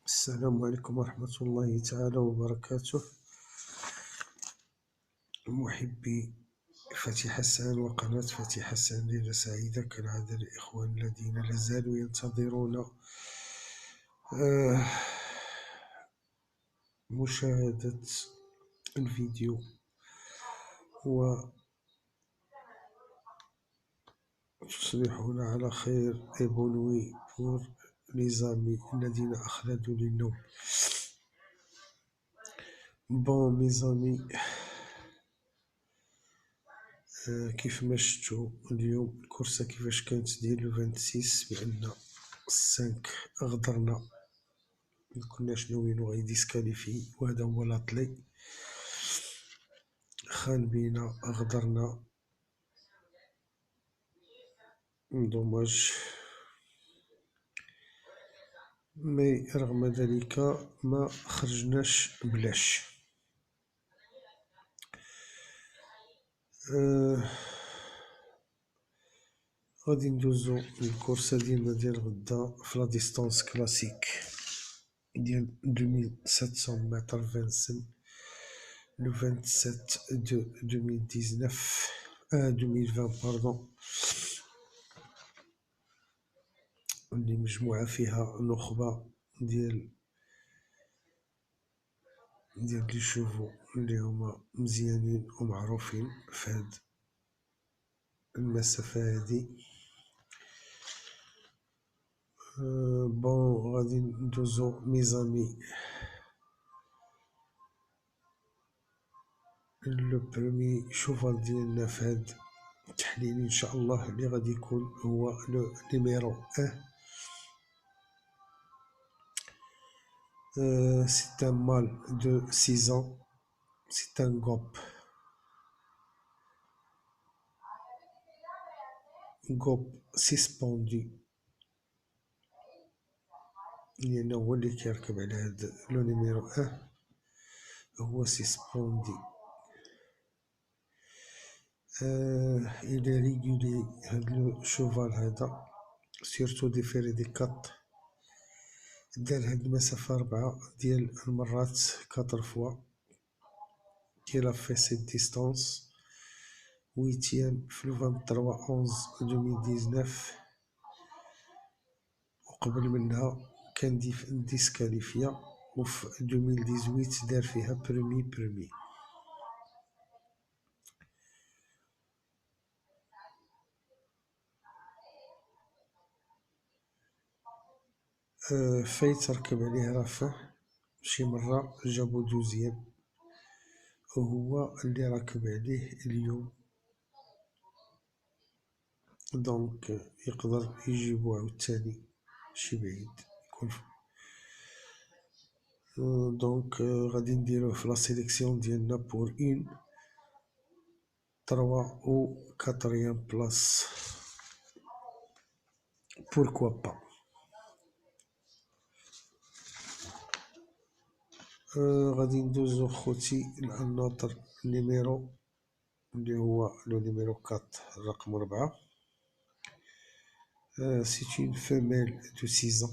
السلام عليكم ورحمة الله تعالى وبركاته. محبي فتح حسان وقناة فتح حسان، ليلة سعيدة كالعادة للإخوان الذين لازالوا ينتظرون مشاهدة الفيديو وتصبحون على خير. إيبونوي بور ليزامي الذين أخلدوا للنوم. بون ميزامي، كيف ما شفتو اليوم الكورسة كيفاش كانت ديال لو 26 بأن 5 غدرنا مكناش ناويينو غيديسكاليفي، وهذا هو لاطلي خان بينا غدرنا. دوماج، مي رغم ذلك ما خرجناش بلاش. غادي ندوزو الكورسة ديالنا ديال غدا في لا ديستانس كلاسيك ديال 2700 متر فانسن لو 27 دو 2019 2020 باردون، اللي مجموعة فيها نخبة ديال لي شوفو اللي هما مزيانين ومعروفين في هاد المسافة هادي. بون غادي ندوزو ميزامي لو برومي شوفال ديالنا في هاد التحليل ان شاء الله، اللي غادي يكون هو لو نيميرو 1. c'est un mâle de 6 ans, c'est un GOP suspendu، لأنه هو اللي كيركب على هاد لو نيميرو 1 هو سيسبوندي. إلى ريغولي هاد لو شوفال هذا، سيرتو دي فيري دي كات، دار هاد المسافة 4 ديال المرات 4 فوا كي في سيت ديستانس. 8 في لو 23/11/2019، وقبل منها كان ديسكاليفيا، وفي 2018 دار فيها برومي. فايت ركب عليه رافع شي مرة، جابو دوزيام، وهو اللي راكب عليه اليوم، دونك يقدر يجيبو عاوتاني شي بعيد يكون. دونك غادي نديروه في لا سيليكسيون ديالنا بور 1 3 و 4 بلاص، بوركوا با. غادي ندوزو خوتي للنوتر نيميرو اللي هو لو نيميرو 4 الرقم 4. سيت اون فيميل دو 6 ans،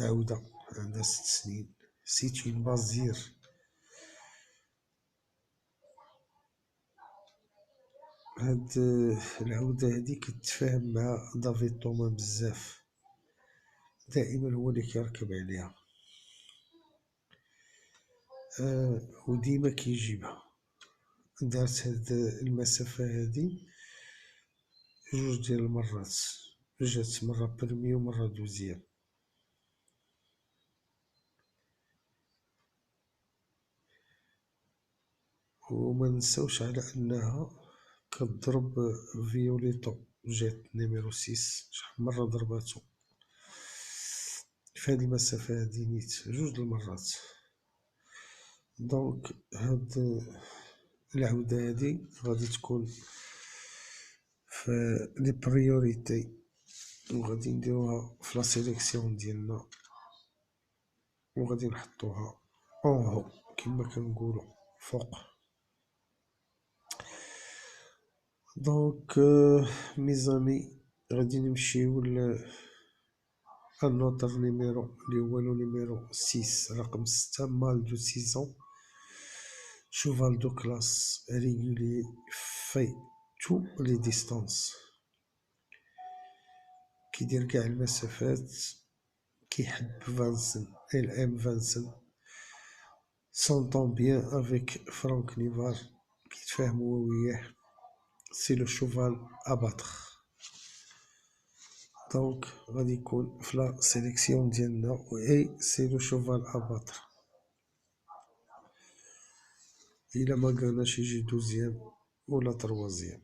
عودة عندها 6 سنين. سيت اون بازير، هاد العودة هادي كتفاهم مع دافيد توما بزاف، دائما هو اللي كيركب عليها، وديما كيجيبها. دارت هاد المسافة هادي 2 ديال المرات، جات مرة برمي ومرة دوزيام. وما نساوش على انها كتضرب فيوليتو، جات نيميرو 6 شحال مرة ضرباتو في هاد المسافة هادي نيت 2 د المرات. دونك هاد العودة هادي غادي تكون في لي بريوريتي، وغادي نديروها في لا سيليكسيون ديالنا، وغادي نحطوها اون هو كما كنقولو فوق. دونك ميزامي غادي نمشيو النوتر نيميرو اللي هو لو نيميرو 6 رقم 6 مال دو 6 شوفال دو كلاس ريغولي في تو لي ديستانس، كيدير قاع المسافات، كيحب فانسن ام فانسن، سونطون بيان افيك فرانك نيفار، كيتفاهموا وياه، سي لو شوفال اباتر. دونك غادي يكون في لا سيليكسيون ديالنا اي سي لو شوفال اباتر. الا ما قالناش يجي دوزيام ولا تروازيام،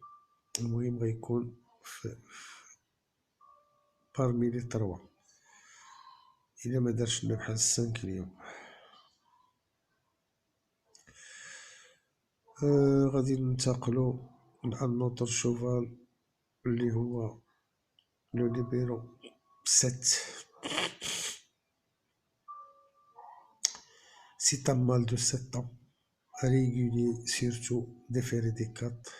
المهم غيكون في بارمي لي تروا، الا ما دارش لنا بحال 5 اليوم. غادي ننتقلو لان نوتر شوفال اللي هو لو ليبيرو 7. C'est un mâle de 7 ans, régulier surtout déféré des 4,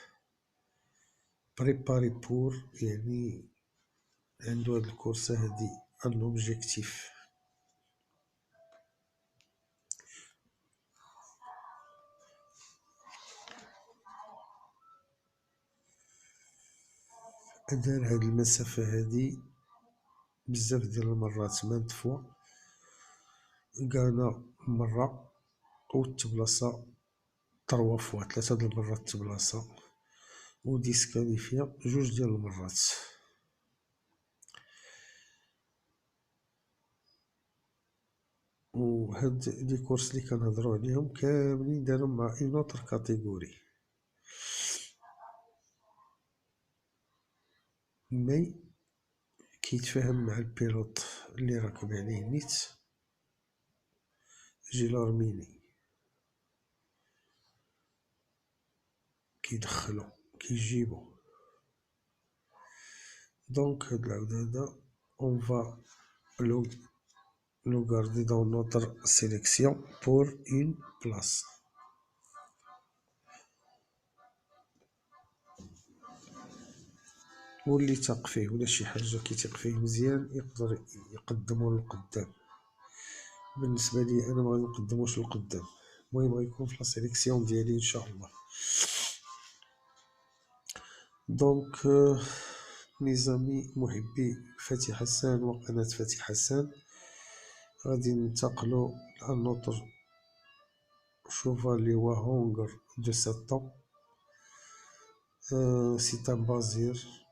préparé pour يعني عنده هاد الكورسة هادي ان اوبجيكتيف. دار هاد المسافة هادي بزاف ديال المرات، مانت فوا قالنا مرة و تبلاصة 3 فوا، 3 د المرات تبلاصة و ديسكاليفيا 2 ديال المرات. و هاد لي كورس لي كنهضرو عليهم كاملين دارهم مع اون اوتر كاتيغوري، مي كيتفاهم مع البيلوت اللي راكب عليه نيت جيلارميني، كيدخلو كيجيبو. دونك هاد العود هدا اون فا لو غاردي دون نوتر سيليكسيون بور اون بلاص. واللي تاق فيه ولا شي حاجة كيتيق فيه مزيان يقدر يقدمو للقدام. بالنسبة لي انا مغادي نقدموش للقدام، المهم غيكون في لا سيليكسيون ديالي ان شاء الله. دونك ميزامي محبي فاتي حسان وقناة فاتي حسان، غادي ننتقلو لان نوتر شوفال لي هو هونغر دو 7 ans. سي ان بازير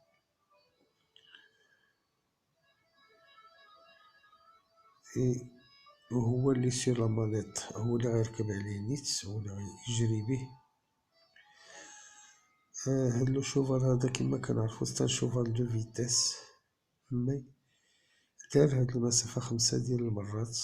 وهو اللي سير لا مانيت، هو اللي غيركب عليه نيت، هو اللي غيجري به. هاد لو شوفال هذا كيما كنعرفو سي ان شوفال دو فيتيس، مي دار هاد المسافة 5 ديال المرات.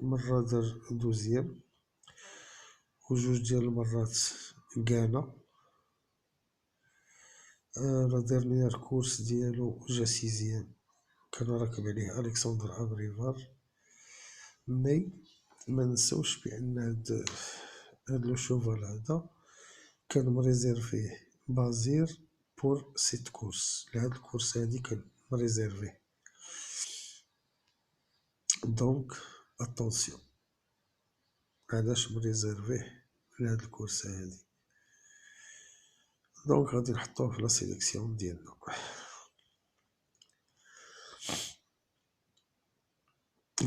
مرة دار 12 و 2 ديال المرات كانا. لا ديرنيير كورس ديالو جا 6 كان راكب عليه الكسندر ابريفار. مي منساوش بان هاد لو شوفال هدا كان مريزيرفيه بازير بور سيت كورس، لهاد الكورس هادي كان مريزيرفيه. دونك اتونسيون، علاش مريزيرفيه لهاد الكورس هادي. دونك غادي نحطوه في لا سيليكسيون ديالنا.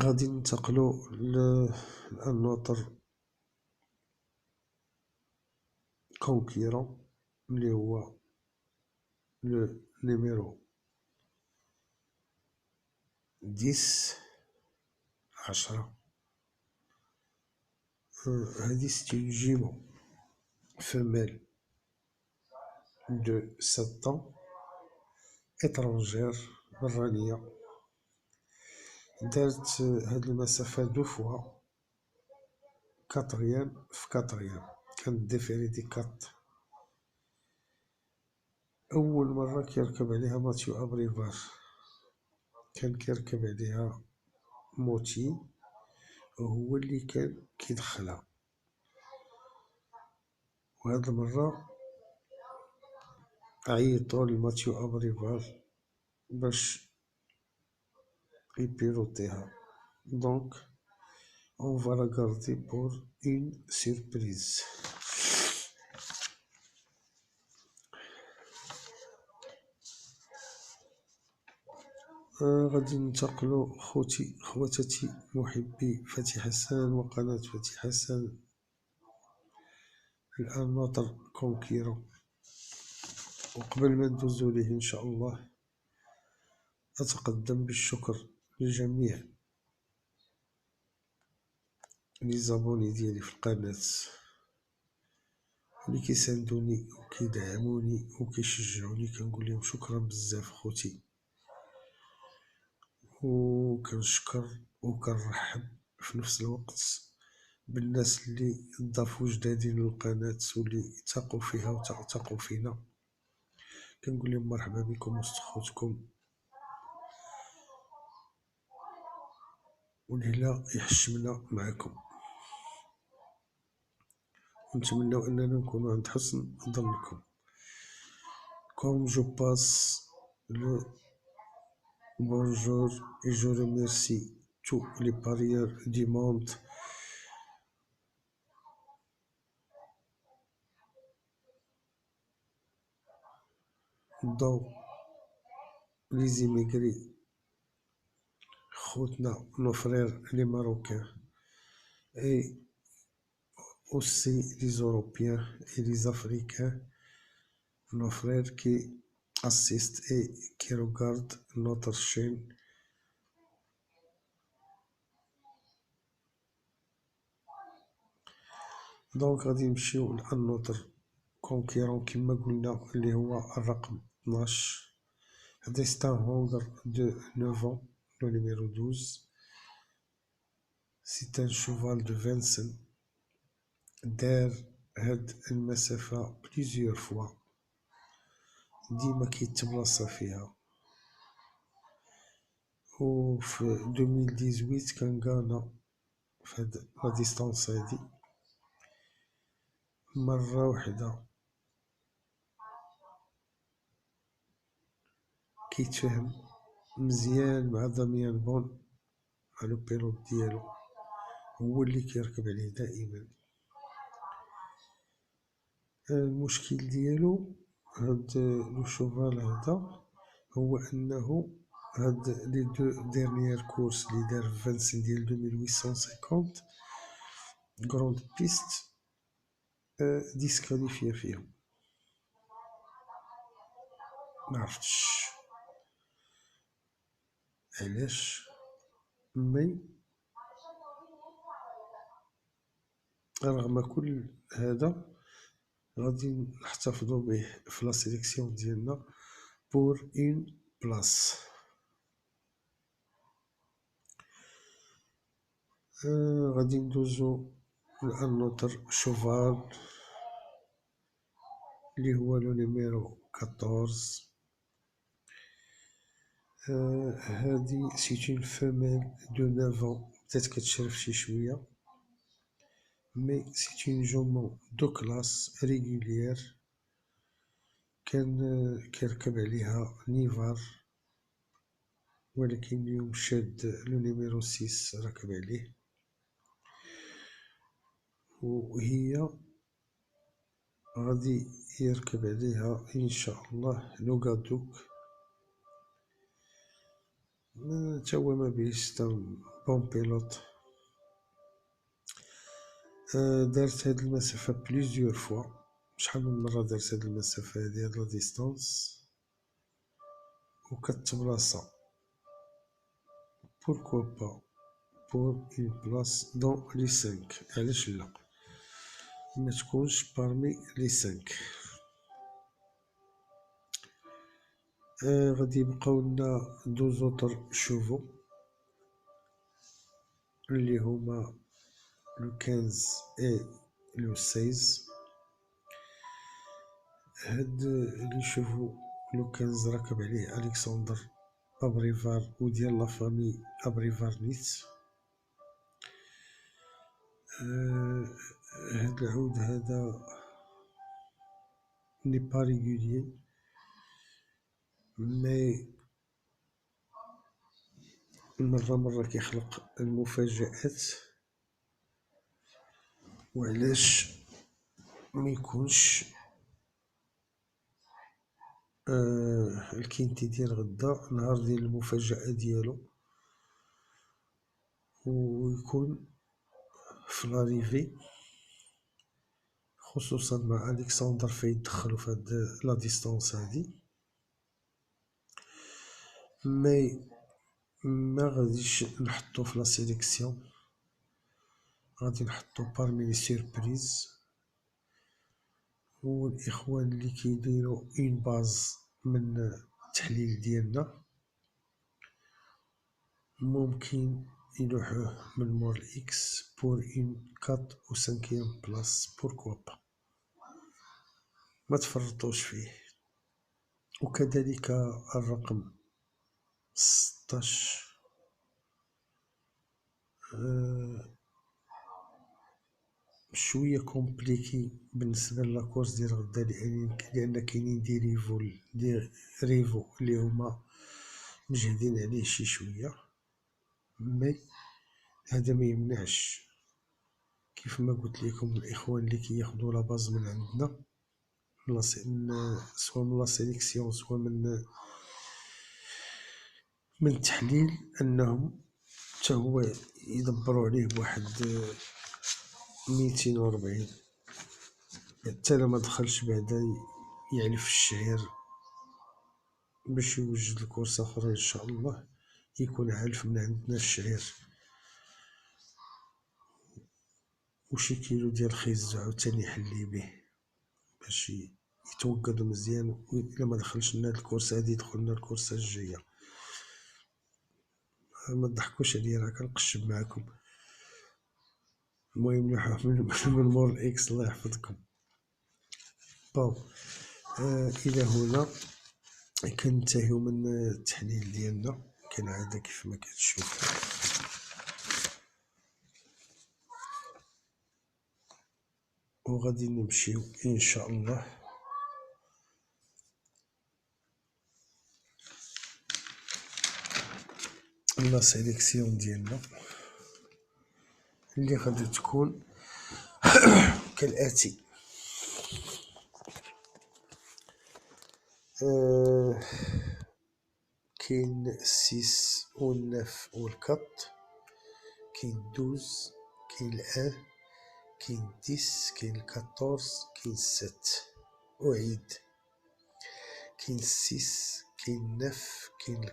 غادي ننتقلو للنوتر كونكيرون اللي هو لو نيميرو 10. هادي ستي اون جيمو femelle de 7 ans étrangère برانية، دارت هاد المسافة 2 فوا، 4 في 4 كانت ديفيري دي 4. أول مرة كيركب عليها ماتيو أبريفار، كان كيركب عليها موتي هو اللي كان كيدخلها، وهاد المرة عيطو لماتيو أبريفال باش يبيلوتيها. دونك on va la garder pour une surprise. غادي ننتقلو خواتاتي محبي فتحي حسان وقناة فتحي حسان الآن نوتر كونكيرون. وقبل ما ندوزو ليه إن شاء الله أتقدم بالشكر لجميع لي زابوني ديالي في القناة اللي كيساندوني وكيدعموني وكيشجعوني، كنقول لهم شكرا بزاف خوتي، وكنشكر وكنرحب في نفس الوقت بالناس اللي ضافوا جدادين للقناة واللي تاقوا فيها وتاقوا فينا. كنقول لهم مرحبا بكم وسط خوتكم، ولهلا يحشمنا معكم، ونتمنى أننا نكون عند حسن ظنكم. Comme je passe le bonjour et je remercie tous les parieurs du monde dont les immigrés, خوتنا nos frères les Marocains, et aussi les Européens et les Africains, nos frères qui assistent et qui regardent notre chaîne. دونك غادي نمشيو للنوتر كونكيرون كما قلنا اللي هو الرقم 12. هذا ستانهولدر دو 9 ans le numéro 12. C'est un cheval de Vincennes. دار هاد المسافة بليزيور فوا، ديما كيتبلاصا فيها، و في 2018 كان غانا في هاد لا ديستانس هادي مرة وحدة. كيتفاهم مزيان مع داميان بون، مع لو بيلوت ديالو، هو اللي كيركب عليه دائما. المشكل ديالو هاد لو شوفال هذا هو انه هاد لي دو ديرنيير كورس اللي دار في فانسن ديال 2850 غروند بيست ديسكاليفيا فيهم، معرفتش علاش، مي رغم كل هذا غادي نحتفظوا به في لا سيليكسيون ديالنا بور اون بلاص. غادي ندوزو لأنوتر شوفال اللي هو لو نيميرو 14. هادي سيت اون فيميل دو 9 ans، بدات كتشرف شي شويه، مي سيت اون جومون دو كلاس ريغوليير. كان كيركب عليها نيفار، ولكن اليوم شاد لو نيميرو 6 راكب عليه، وهي غادي يركب عليها ان شاء الله لوغادوك. تا هو ما بيش تا بون بيلوت. دارت هاد المسافة بليزيور فوا، شحال من مرة دارت هاد المسافة هادي، هاد لا ديستانس، وكتبلاصا بوركوا با بور اون بلاص دون لي 5. علاش لا ما تكونش بارمي لي 5. غادي يبقاو لنا دو زوتر شوفو اللي هما لو 15 اي لو 16. هاد لي شوفو لو 15 راكب عليه الكسندر ابريفار وديال لا فامي ابريفار نيت، هاد العود هذا ني با ريغوليي، مي مرة كيخلق المفاجآت. وعلاش ميكونش الكينتي ديال غدا نهار ديال المفاجأة ديالو، ويكون في لاريفي، خصوصا مع الكسندر في يدخلو في هاد لا ديستونس هادي. مي ما غاديش نحطو في لا سيليكسيون، غادي نحطو بارمي لي سيربريز. والإخوان اللي كيديرو اون باز من التحليل ديالنا ممكن يلوحوه من مور الإكس بور اون كات و سانكيام بلاص، بوركوا با، ما تفرطوش فيه. وكذلك الرقم 16 شوية كومبليكي بالنسبة لاكورس ديال غدا، لأن كاينين دي ريفو اللي هما مجهدين عليه شي شوية. مي هذا ما يمنعش، كيف ما قلت لكم، الإخوان اللي كياخدو لا باز من عندنا، سواء من لا سيليكسيون سواء من التحليل، أنهم تا هو يدبرو عليه بواحد 240 حتى لا ما دخلش بعدا يعلف الشعير باش يوجد الكورس اخرى ان شاء الله، يكون عالف من عندنا الشعير وشي كيلو ديال خيز عاوتاني يحلي به باش يتوقد مزيان. الا ما دخلش لنا هاد الكورس هادي يدخل لنا الكورسه الجايه. ما تضحكوش عليا، راه كنقشب معاكم. المهم نروحو من مور الاكس، الله يحفظكم. بون، الى هنا كننتهيو من التحليل ديالنا كالعادة كيف ما كتشوفوا. وغادي نمشيو ان شاء الله لا سيليكسيون ديالنا اللي غادي تكون كالآتي. كاين 6 و 9 و 4، كاين 12، كاين 1، كاين 10، كاين 14، كاين 7. أعيد، كاين 6، كاين 9، كاين 4،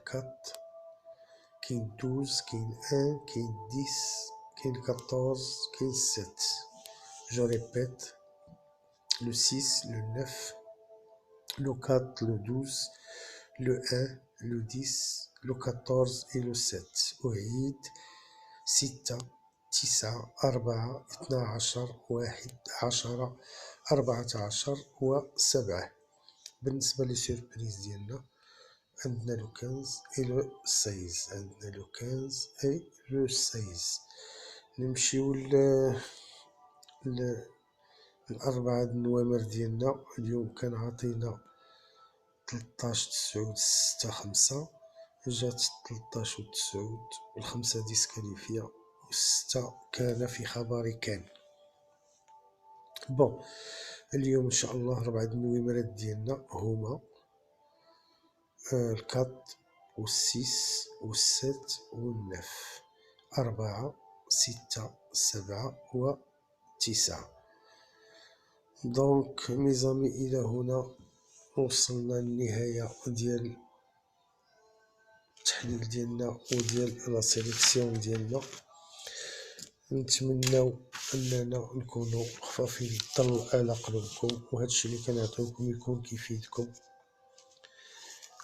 كاين 12، كاين 1، كاين 10، كاين 14، كاين 7. Je répète, le 6, le 9, le 4, le 12, le 1, le 10, le 14 et le 7. أعيد، 6، 9، 4، 12، 1، 10، 14 و 7. بالنسبة للسيربريز ديالنا عندنا لو 15 et le 16. عندنا لو 15 et le 16. نمشيو الأربعة النوامر ديالنا. اليوم كان عطينا 13/9/6، جات 13/9، ال5 ديسكاليفيا و6 كان في خبر كان. بون، اليوم ان شاء الله 4 النوامرات ديالنا هما 4 و6 و7 و9، 4، 6، 7 و9. دونك ميزامي الى هنا وصلنا للنهاية ديال التحليل ديالنا وديال لا سيليكسيون ديالنا. نتمناو اننا نكونوا خفافين الظل على قلوبكم، وهادشي اللي كنعطيوكم يكون كيفيدكم.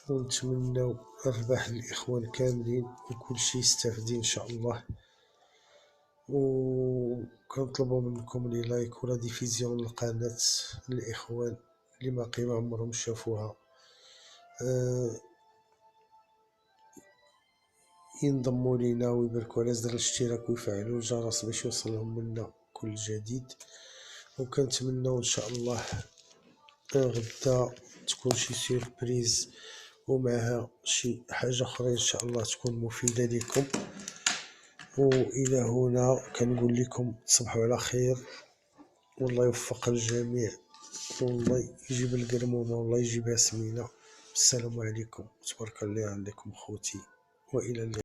ونتمناو الرباح للاخوان كاملين وكلشي يستافد ان شاء الله. وكنطلبوا منكم لي لايك ولا ديفيزيون القناه للاخوان اللي باقي ما عمرهم شافوها، ينضموا لينا ويباركوا على زر الاشتراك ويفعلوا الجرس باش يوصلهم منا كل جديد، وكنتمناو ان شاء الله غدا تكون شي سيربريز ومعها شي حاجة أخرى إن شاء الله تكون مفيدة لكم. وإلى هنا كنقول لكم تصبحوا على خير، والله يوفق الجميع، والله يجيب القرمومة، والله يجيبها سمينة. السلام عليكم، تبارك الله عليكم خوتي، وإلى اللقاء.